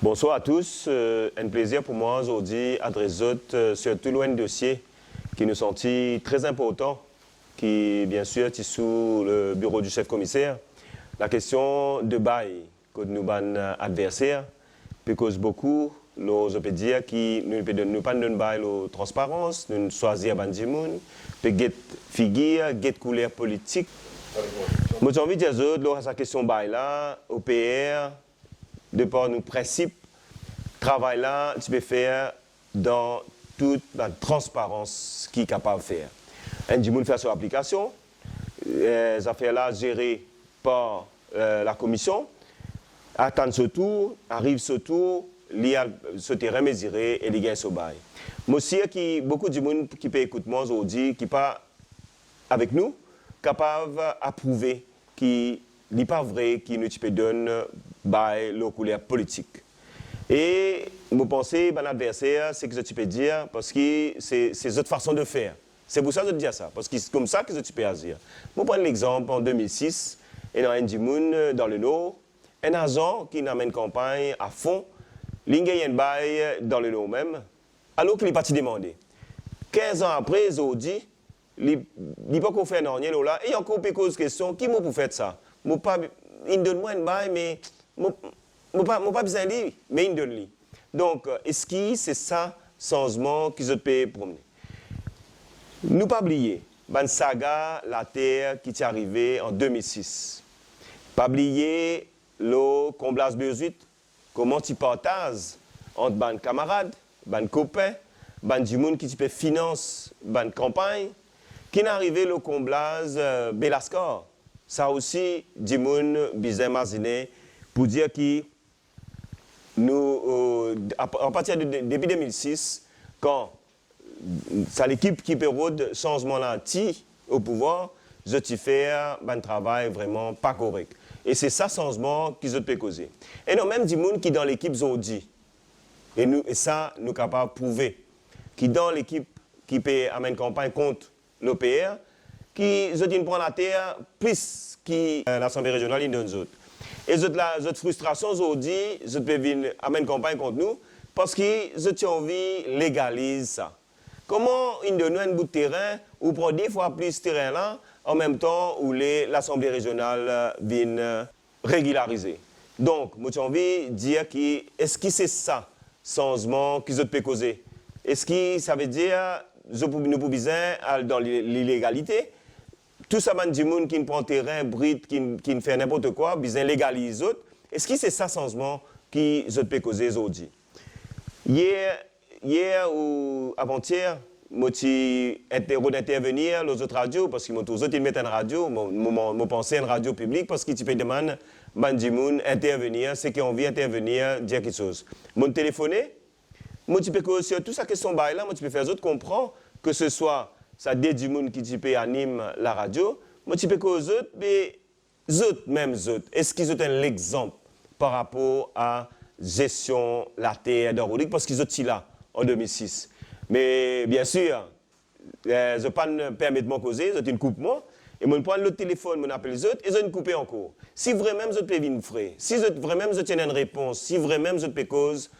Bonsoir à tous. Un plaisir pour moi aujourd'hui d'adresser sur tout loin de dossier qui nous sont très important, qui bien sûr est sous le bureau du chef commissaire. La question de bail que nous avons adversaire, parce beaucoup, nous peut dire qui nous pas de bail la transparence, nous choisir bandimoun, peut get figure, get couleur politique. Moi j'ai envie de dire lors sa question bail là, au PR, de par nos principes, travail là, tu peux faire dans toute la transparence qui est capable de faire. Un du monde fait sur l'application, les affaires là gérées par la commission, attendent ce tour, arrivent ce tour, ce terrain mesuré et les gains sur bail. Moi aussi, beaucoup de monde qui peut écouter moi aujourd'hui, qui pas avec nous, capable d'approuver qui n'est pas vrai, qui ne peut donner bail la couleur politique. Et je pense que mon adversaire, c'est que je peux dire, parce que c'est autre façon de faire. C'est pour ça que je dis ça, parce que c'est comme ça que je peux dire. Je prends l'exemple en 2006, il y a un Dimoun dans le Nord, un agent qui a une campagne à fond, il y a un bail dans le Nord même, alors qu'il est parti demander. 15 ans après, ils ont dit, il n'y a pas qu'on fait rien là, et il y a encore une question, qui m'a pour faire ça? Il donne moi un bail, mais je n'ai pas besoin de lui, mais il donne lui. Donc, est-ce que c'est ça changement que je peux promener? Nous pas oublier, la saga La Terre qui est arrivée en 2006. Pas oublier le comblage B18, comment tu partages entre les camarades, les copains, les gens qui te financent la campagne, qui est arrivé le comblage Belascor. Ça aussi, des gens bizarres imaginé pour dire que nous, à partir de début 2006, quand c'est l'équipe qui peut rôder changement là au pouvoir, je te fais un travail vraiment pas correct. Et c'est ça changement qui je peux causer. Et non, même des gens qui dans l'équipe ont dit, et ça, nous sommes capables de prouver, qui dans l'équipe qui peut amener une campagne contre l'OPR, qui je prend la terre plus que l'Assemblée régionale et nous autres. Et cette frustration aujourd'hui, je peux venir amener une campagne contre nous, parce que je envie de légaliser ça. Comment il donne un bout de terrain ou prend 10 fois plus de terrain là, en même temps où l'Assemblée régionale vient régulariser. Donc, moi j'ai envie de dire que est-ce que c'est ça, changement que je peux causer? Est-ce que ça veut dire que nous pouvons dans l'illégalité? Tout ça, du monde qui prend terrain, bride, qui fait n'importe quoi, besoin légalise autres. Est-ce que c'est ça changement qui je peux causer aujourd'hui? Hier ou avant-hier, je intervenir dans les autres radios, parce que tous autres ils mettent une radio, je pensais à une radio publique, parce que tu peux demander à intervenir, ceux qui ont envie d'intervenir, dire quelque chose. Je téléphoné, je peux sur toute cette question là, je peux faire les autres comprendre que ce soit ça du monde qui peut anime la radio, je peux aux autres, mais les autres, même les autres, est-ce qu'ils ont un exemple par rapport à gestion la terre d'Arolique, parce qu'ils sont là en 2006. Mais bien sûr, je ne peux pas me permettre de me causer, je une coupe moi, et je prends le téléphone, je appelle les autres, et je une coupe encore. Si vraiment je peux venir frais, si vraiment je tiens une réponse, si vraiment je peux cause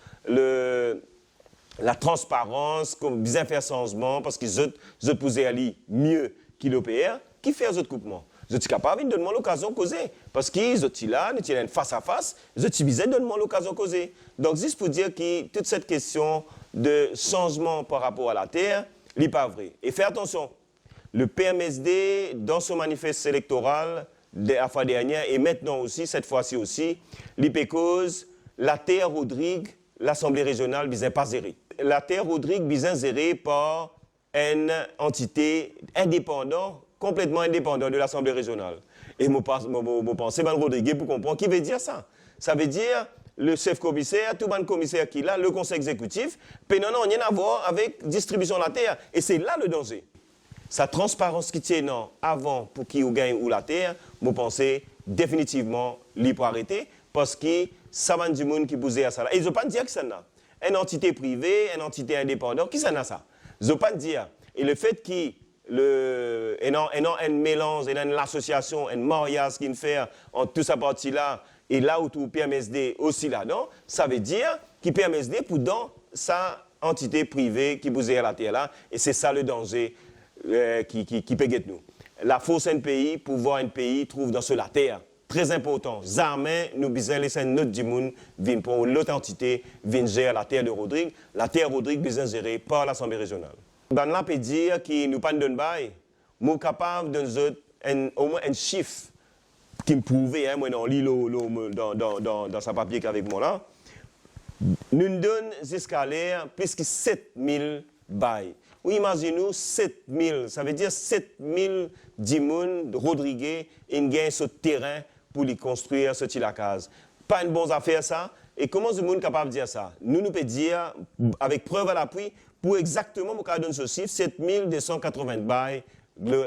la transparence, comme bien faire changement, parce que je pouvais aller mieux que l'OPR, qui fait les autres coupements. Je suis capable de donner l'occasion de causer. Parce que je suis là, nous sommes face à face, je suis besoin de donner l'occasion de causer. Donc, juste pour dire que toute cette question de changement par rapport à la terre, n'est pas vrai. Et faites attention, le PMSD, dans son manifeste électoral de la fois dernière, et maintenant aussi, cette fois-ci aussi, l'IPCOS, la terre Rodrigue, l'Assemblée régionale, ne pas gérer. La terre Rodrigue, bien gérée par une entité indépendante, complètement indépendant de l'Assemblée régionale. Et je pense que Rodrigue pour comprendre qui veut dire ça. Ça veut dire le chef commissaire, tout le commissaire qui est là, le conseil exécutif, puis non, rien à voir avec distribution de la terre. Et c'est là le danger. Sa transparence qui tient avant pour qui ou gagne ou la terre, je pense définitivement qu'il peut arrêter parce que ça va du monde qui posait à ça. Et je ne veux pas dire que ça n'a. Une entité privée, une entité indépendante, qui ça n'a ça? Je ne veux pas dire. Et le fait qu'il un mélange, une association, un mariage qu'il fait entre toute sa partie-là, Et là où tout PMSD aussi là-dedans, ça veut dire qu'il PMSD pour dans sa entité privée qui vous est à la terre là, et c'est ça le danger qui peut guetter nous. La force d'un pays, pouvoir un pays, trouve dans ce la terre. Très important. Jamais nous besoin laisser notre dimoun vienne pour l'autre entité, vienne gérer la terre de Rodrigue. La terre Rodrigue besoin gérée par l'Assemblée régionale. Ben là peut dire qu'il nous pas de bail, nous capable de au moins un chiffre qui me prouvait, moi dans l'îlot dans sa papier qu'avec moi là, nous donne jusqu'à l'air plus que 7000 bails. Oui, imaginez-nous 7000, ça veut dire 7000 dimoun Rodriguez, ils gagnent ce terrain pour lui construire ce la case. Pas une bonne affaire ça. Et comment ce monde est capable de dire ça? Nous pouvons dire, avec preuve à l'appui, pour exactement, nous donner ce chiffre, 7280 bails,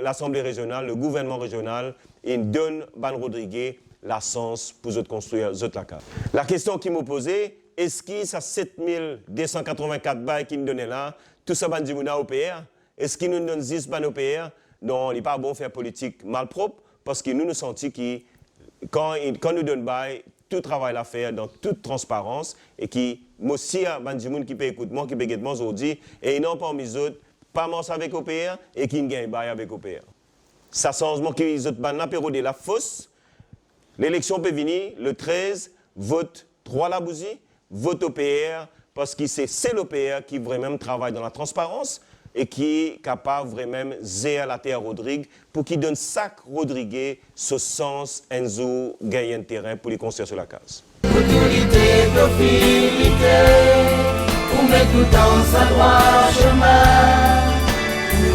l'Assemblée régionale, le gouvernement régional, il donne Ban Rodriguez la chance pour construire la case. La question qui me posait, est-ce que ça 7284 bails qu'il nous donnait là, tout ça Ban Dimouna au PR? Est-ce qu'il nous donne 10 Ban au PR? Non, il n'est pas bon faire politique malpropre, parce que nous nous sentons que quand nous donne bail, tout travail à faire dans toute transparence et qui, moi aussi, Bandimoun qui peut écouter moi, qui peut écouter moi aujourd'hui, et non pas mes autres, pas mort avec OPR et qui ne gagne bail avec OPR. Ça changement qui les autres bandes de la fausse. L'élection peut venir le 13, vote 3 Labouzi, vote OPR, parce que c'est l'OPR qui vraiment travaille dans la transparence et qui est capable vraiment de gérer la terre Rodrigue pour qu'il donne chaque Rodriguez ce sens Enzo gagner un terrain pour les construire sur la case. Autorité, profilité, pour mettre tout dans sa droit chemin,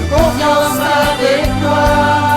confiance avec toi.